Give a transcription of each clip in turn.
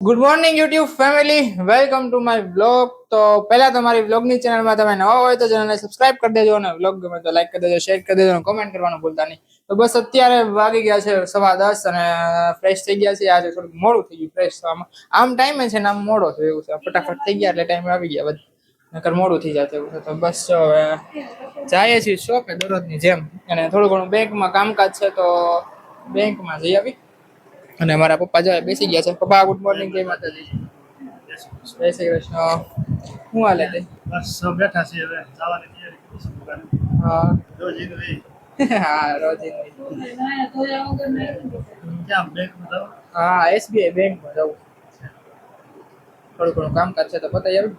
Good morning YouTube family, welcome to my blog. તો પહેલા તો મારી બ્લોગની ચેનલમાં તમે નવા હોય તો ચેનલને સબસ્ક્રાઇબ કરી દેજો અને બ્લોગ ગમે તો લાઈક કરી દેજો, શેર કરી દેજો અને કોમેન્ટ કરવાનું ભૂલતા નહીં. તો બસ અત્યારે વાગી ગયા છે 10:15 અને ફ્રેશ થઈ ગયા છે. આજે થોડુંક મોડું થઈ ગયું ફ્રેશ થવામાં. આમ ટાઈમે છે ને આમ મોડો થયો એવું છે. ફટાફટ થઈ ગયા એટલે ટાઈમ આવી ગયા બધું, નકર મોડું થઈ જતું એવું છે. તો બસ હવે જઈએ છીએ શોપે દરરોજની જેમ, અને થોડું ઘણું બેંકમાં કામકાજ છે તો બેંકમાં જઈ આવી. અને મારા પપ્પા જાય બેસી ગયા છે. પપ્પા ગુડ મોર્નિંગ, જય માતાજી. જય શ્રી કૃષ્ણ. શું હાલે તે? બસ સૌ બેઠા છે, હવે જવાની તૈયારી કરું છું દુકાને. હા રોજી રહી હા રોજી ક્યાં બેંકમાં જાવ? હા એસબીઆઈ બેંકમાં જવું. થોડું ઘણું કામકાજ છે તો પતાઈ આવ્યું.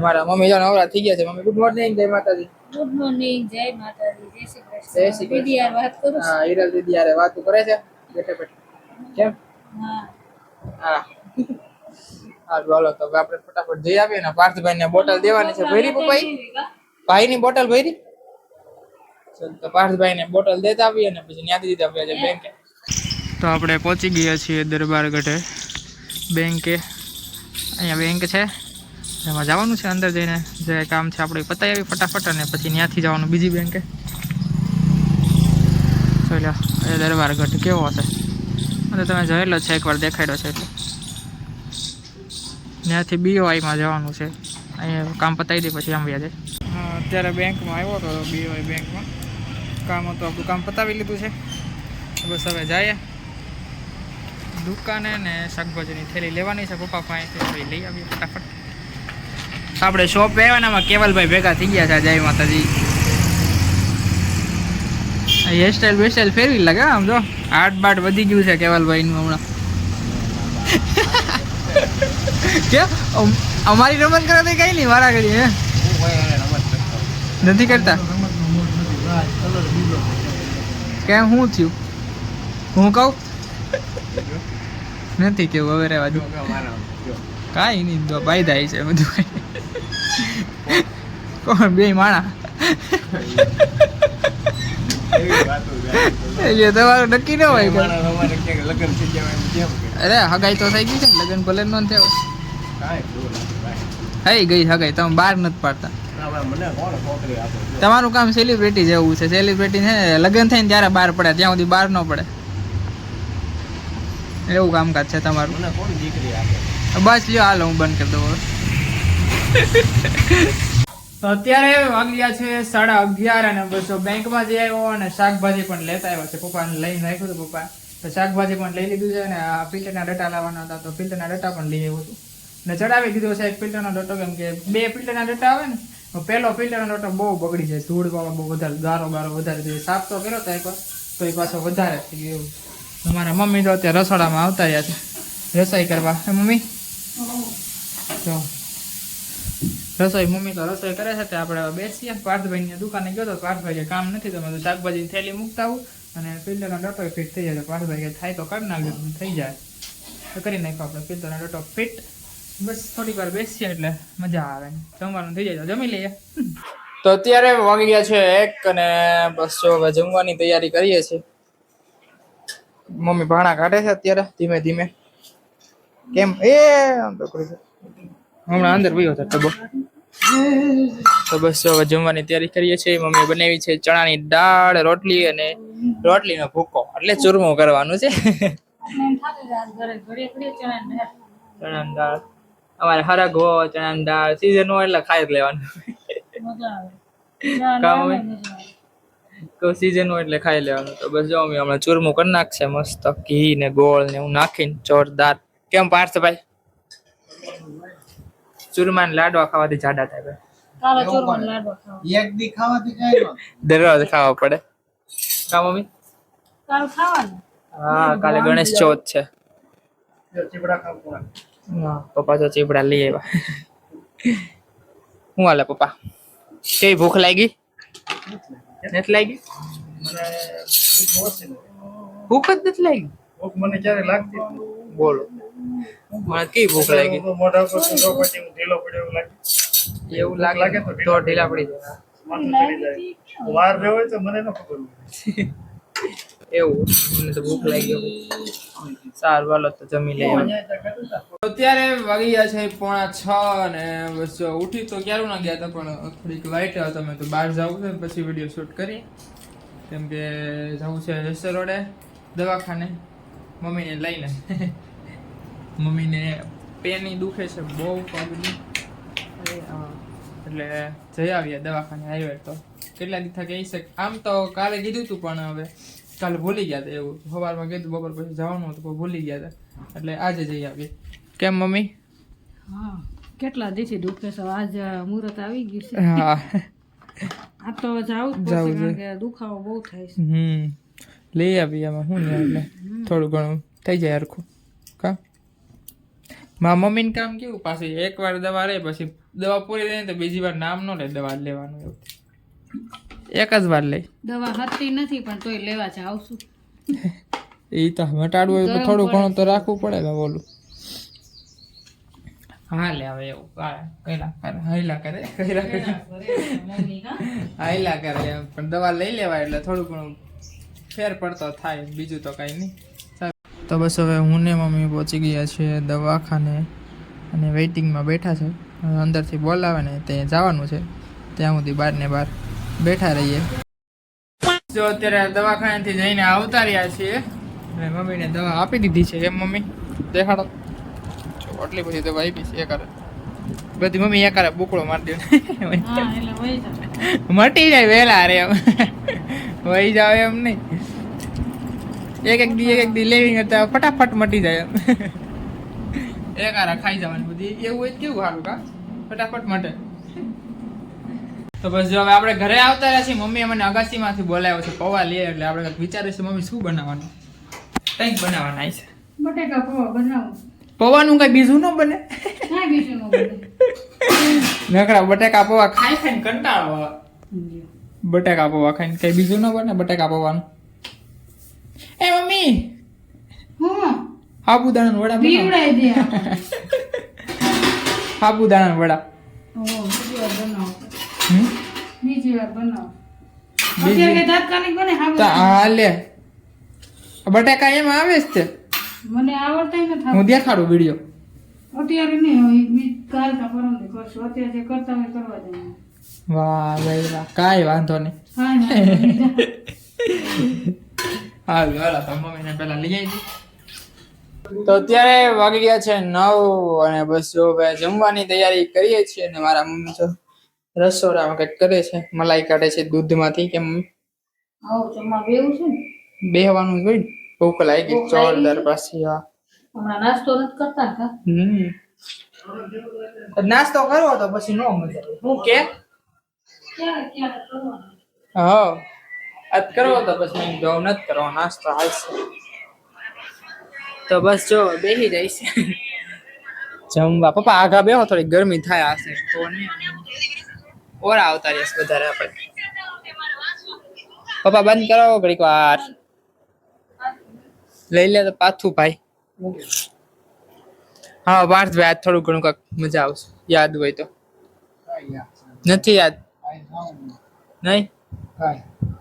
મારા મમ્મી જો નવરા થઈ ગયા છે. મમ્મી ગુડ મોર્નિંગ, જય માતાજી. ગુડ મોર્નિંગ, જય માતાજી, જય શ્રી કૃષ્ણ. જય શ્રી કૃષ્ણ. દીદી યાર વાત કરું છું. હા હિરલ દીદી યારે વાતો કરે છે બેઠે બેઠે. કેમ? હા હા હારું હાલો તો આપણે ફટાફટ જઈ આવીએ ને. પાર્થભાઈ ને બોટલ દેવાની છે. ભરી પપ્પા ભાઈ ની બોટલ ભરી. ચાલ તો પાર્થભાઈ ને બોટલ દેતા આવીએ ને પછી ત્યાંથી દીધા આપણે બેંકે. તો આપણે પહોંચી ગયા છીએ દરબારગઢે બેંકે. અહીંયા બેંક છે, એમાં જવાનું છે. અંદર જઈને જે કામ છે આપણે પતાવી આવી ફટાફટ, અને પછી ત્યાંથી જવાનું બીજી બેંકે. ચાલો એ દરબારગઢ કેવો હશે અને તમે જોયેલો છે, એકવાર દેખાડ્યો છે. એટલે ત્યાંથી બીઓઆઈમાં જવાનું છે. અહીંયા કામ પતાવી દે પછી આમ વ્યા જાય. હા અત્યારે બેંકમાં આવ્યો હતો, બીઓઆઈ બેંકમાં કામ હતું. આપણું કામ પતાવી લીધું છે. બસ હવે જઈએ દુકાને ને શાકભાજીની થેલી લેવાની છે પપ્પા પાસેથી, લઈ આવીએ ફટાફટ. આપણે શોપ આવ્યા ને એમાં કેવલભાઈ ભેગા થઈ ગયા છે. જય માતાજી. હેરસ્ટાઈલ બેરસ્ટાઈલ ફેરવી લાગે આમ જો. આટ બાટ વધી ગયું છે કેવલભાઈનું હમણાં. કેમ અમારી રમત કરે તો કઈ નહીં મારા ઘડી હે નથી કરતા. કેમ શું થયું? હું કહું નથી કેવું. હવે રહેવા દો, કાંઈ નહીં. બાય થાય છે બધું. કોણ બે માણા? તમારું નક્કી ન હોય. અરે હગાઈ તો થઈ ગઈ છે ને, લગ્ન ભલે ન થયો. થઈ ગઈ હગાઈ, તમે બહાર નથી પાડતા. તમારું કામ સેલિબ્રિટી જેવું છે. સેલિબ્રિટી છે લગ્ન થઈને ત્યારે બહાર પડે, ત્યાં સુધી બહાર ન પડે એવું કામકાજ છે તમારું. બસ લ્યો હાલો હું બંધ કરી દઉં. તો અત્યારે વાગ્યા છે 11:30 અને બસ બેંકમાં જઈ આવ્યો અને શાકભાજી પણ લેતા આવ્યો છે. પપ્પાને લઈને રાખ્યું હતું પપ્પા, તો શાકભાજી પણ લઈ લીધું છે. અને આ ફિલ્ટરના ડટા લાવવાના હતા તો ફિલ્ટરના ડટા પણ લઈ આવ્યું હતું ને ચડાવી દીધો છે એક ફિલ્ટરનો ડટો. કેમ કે 2 ફિલ્ટરના ડટા આવે ને, પહેલો ફિલ્ટરનો ડટો બહુ બગડી જાય, ધૂળ બાવા બહુ વધારે, ગારો વધારે થઈ જાય. સાફ તો કર્યો તો એકવાર, તો એ પાછો વધારે થઈ ગયો એવું. મારા મમ્મી તો અત્યારે રસોડામાં આવતા રહ્યા છે રસોઈ કરવા. હે મમ્મી? તો રસોઈ મમ્મી તો રસોઈ કરે છે. તે આપણે બેસીએ. પાર્થભાઈની દુકાને ગયો તો પાર્થભાઈ કામ નથી તો મેં શાકભાજીની થેલી મૂકતા આવું અને ફિલ્ટરનો ડટો ફિટ થઈ જાય. તો પાર્થભાઈ થાય તો કરી નાખજો, થઈ જાય તો કરી નાખો આપણે ફિલ્ટરનો ડટો ફિટ. બસ થોડીક વાર બેસીએ એટલે મજા આવે. જમવાનું થઈ જાય તો જમી લઈએ. તો અત્યારે વાગી ગયા છે 1 અને બસ જો હવે જમવાની તૈયારી કરીએ છીએ. મમ્મી ભાણા કાઢે છે અત્યારે ધીમે ધીમે. કેમ એ આમ તો કરી હમણાં અંદર વયો હતો ટબો. તો બસ હવે જમવાની તૈયારી કરીએ છીએ. મમ્મીએ બનાવી છે ચણાની દાળ, રોટલી અને રોટલીનો ભૂકો, એટલે ચૂરમું કરવાનું છે. ચણાની દાળ અમારે હરગ હોય, ચણાની દાળ સીઝન હોય એટલે ખાઈ જ લેવાનું. કોઈ સીઝન હોય એટલે ખાઈ લેવાનું. તો બસ જો મમ્મી હમણાં ચૂરમું કરી નાખશે મસ્ત, ઘી ને ગોળ ને એવું નાખીને જોરદાર. કેમ પાર્થભાઈ? ચૂરમા લાડવા ખાવાથી જાડા થાય દરરોજ ખાવા પડે કા મમ્મી? હા કાલે ગણેશ ચોથ છે. પપ્પા તો ચીપડા લઈ આવ્યા. શું હાલે પપ્પા? કેવી ભૂખ લાગી? નથી લાગી? ભૂખ જ નથી લાગી? મને ક્યારે લાગતી બોલો મને કેવી ભૂખ લાગી? મોઢા પર ઢીલો પડ્યો એવું લાગે તો ઢીલા પડી જાય. વાર રહ્યો હોય તો મને ન ખબર. એવું મને તો ભૂખ લાગી ગઈ. સારું હાલો તો જમી લઈએ. અત્યારે વાગી ગયા છે 5:45 અને બસ ઉઠી તો ક્યારું ના ગયા હતા પણ થોડીક લાઈટ હતો મેં તો બહાર જવું છે પછી વિડીયો શૂટ કરી કેમ કે જવું છે જસર રોડે દવાખાને મમ્મીને લઈને. મમ્મીને પેની દુખે છે બહુ પગની એટલે જઈ આવીએ દવાખાને આવ્યા તો કેટલા દિવસ કહી શકે આમ તો કાલે કીધું હતું પણ હવે કાલે ભૂલી ગયા હતા એવું સવારમાં કીધું બપોર પછી જવાનું હતું પણ ભૂલી ગયા હતા એટલે આજે જઈ આવીએ. કેમ મમ્મી? હા કેટલા દિવસથી દુખે છે આજ મુહૂર્ત આવી ગયું છે. હા આ તો જાવું જ પડશે કારણ કે દુખાવો બહુ થાય છે. લઈ આવીએ એમાં શું ને એટલે થોડું ઘણું થઈ જાય હરખું કા. મારા મમ્મીને કામ કેવું પાછી એકવાર દવા લે પછી દવા પૂરી થાય ને તો બીજી વાર નામ ન લે દવા લેવાનું એવું એક જ વાર લે. દવા હતી નથી પણ તોય લેવા છે આવશું. એ તો મટાડવું હોય તો થોડું ઘણું તો રાખવું પડે ને બોલું. હા લે હવે એવું કઈલા કરે હાઈલા કરે હાઈલા કરે એમ પણ દવા લઈ લેવાય એટલે થોડું ઘણું ફેર પડતો થાય બીજું તો કઈ નહીં. તો બસ હવે હું ને મમ્મી પહોંચી ગયા છીએ દવાખાને અને વેઇટિંગમાં બેઠા છે. અંદરથી બોલાવે ને ત્યાં જવાનું છે ત્યાં સુધી બહાર ને બહાર બેઠા રહીએ. જો અત્યારે દવાખાનેથી જઈને આવતા રહ્યા છીએ અને મમ્મીને દવા આપી દીધી છે. એમ મમ્મી દેખાડો આટલી બધી દવા આપી છે એક બધી મમ્મી એક બુકડો મારી દે મટી જાય વહેલા રે એમ વહી જાવ એમ નહીં એક દી લેવી કરતા ફટાફટ મટી જાય એમ એક ખાઈ જવાની બધી એવું હોય કેવું સારું કા ફટાફટ મટે. તો બસ જો હવે આપણે ઘરે આવતા રહ્યા છીએ. મમ્મીએ મને અગાસીમાંથી બોલાવ્યો છે પૌવા લઈએ એટલે આપણે કંઈક વિચારીશું મમ્મી શું બનાવવાનું કંઈક બનાવવાના છે. બટેકા પૌવા બનાવું. પૌવાનું કઈ બીજું ન બને કાંઈ બીજું ન બને. નકરા બટેકા પૌવા ખાઈ ખાઈને કંટાળો આવે. બટેકા પૌવા ખાઈને કઈ બીજું ન બને બટેકા પૌવાનું. એ મમ્મી હા સાબુદાણાના વડા બીવડાઈ દે. સાબુદાણાના વડા બીજી વાર બનાવો. હમ બીજી વાર બનાવો. બીજી- અત્યારે કઈ તાત્કાલિક બને તો સાબુદાણા? હા લે બટેકા એમાં આવે જ તે મને આવડતા નથી. હું દેખાડું વિડીયો. અત્યારે નહીં હોય કાલ કા પરમ દી કરશું. અત્યારે જે કરતા હોય કરવા દે. વાહ ભાઈ વાહ કાંઈ વાંધો નહીં. હા હાલ હાલો તો મમ્મીને પહેલા લઈ આવી. તો અત્યારે વાગી ગયા છે 9 અને બસ જો હવે જમવાની તૈયારી કરીએ છીએ અને મારા મમ્મી તો રસોડામાં કંઈક કરે છે મલાઈ કાઢે છે દૂધમાંથી કે મમ્મી આવો જમવા બેવું છે ને. બેહવાનું હોય ને ભૂખ લાગી ભૂખ લાગી જોરદાર ગઈ. પાછી. હા હમણાં નાસ્તો નથી કરતા કા? નાસ્તો કરવો તો પછી નો મજા આવે હું કે ક્યારે ક્યારે કરવાનું. હા આજ કરવો તો પછી મેં જો નથી કરવો નાસ્તો હાલશે. તો બસ જો બેસી જઈશ જમવા. પપ્પા આગા બેહો થોડી ગરમી થાય હશે તો નહીં ઓરા આવતા રહેશે વધારે આપણે. પપ્પા બંધ કરો ઘડીક વાર લઈ લે તો પાછું ભાઈ. હા પાર્થભાઈ આજ થોડું ઘણું કાંઈક મજા આવશે યાદ હોય તો. નથી યાદ નહીં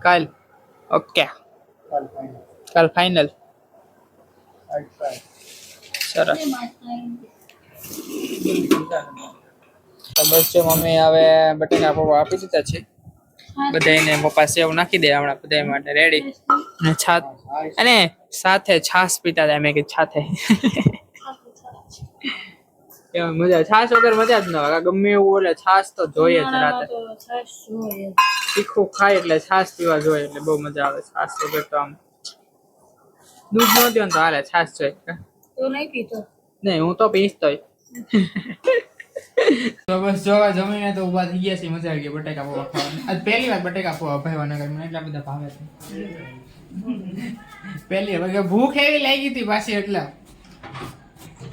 કાલ ઓકે કાલ ફાઇનલ સરસ. તો બસ જો મમ્મી હવે બટેકા પૌવા આપી દીધા છે બધાને. પપ્પા સેવ નાખી દે હમણાં બધા માટે રેડી. અને છાસ અને સાથે છાસ પીતા હતા મેં કીધું સાથે કેમ મજા છાસ વગર મજા જ ન આવે ગમે એવું એટલે છાસ તો જોઈએ જ રાતે. તીખું ખાય એટલે છાસ પીવા જોઈએ એટલે બહુ મજા આવે. છાસ વગર તો આમ દૂધ ન દો ને તો હાલે છાસ જોઈએ. તો નહીં પીતો. નહીં હું તો પીસતો તો બસ જોવા જમીને તો ઉભા થઈ ગયા છે. મજા આવી ગઈ બટેકા પૌવા ખાવાની. આજ પહેલી વાર બટેકા પૌવા ભાઈવાના ઘરમાં એટલા બધા ભાવે છે પહેલી વાર. ભૂખ એવી લાગી હતી પાછી એટલે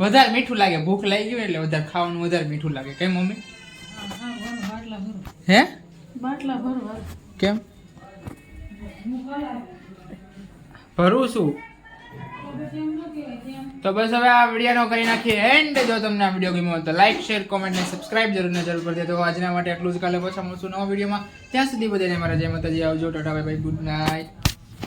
વધારે મીઠું લાગે. ભૂખ લાગી ગયું એટલે વધારે ખાવાનું વધારે મીઠું લાગે. કેમ મમ્મી? બાટલા ભરો. હે બાટલા ભરો. કેમ ભરું છું? તો બસ હવે આ વિડીયોનો કરી નાખીએ એન્ડ. જો તમને આ વિડીયો ગમ્યો હોય તો લાઈક શેર કોમેન્ટ અને સબસ્ક્રાઇબ જરૂર કરજો. તો આજના માટે આટલું જ. કાલે પાછા મળશું નવા વિડીયોમાં. ત્યાં સુધી બધાને મારા જય માતાજી આવજો. Tata bye bye good night.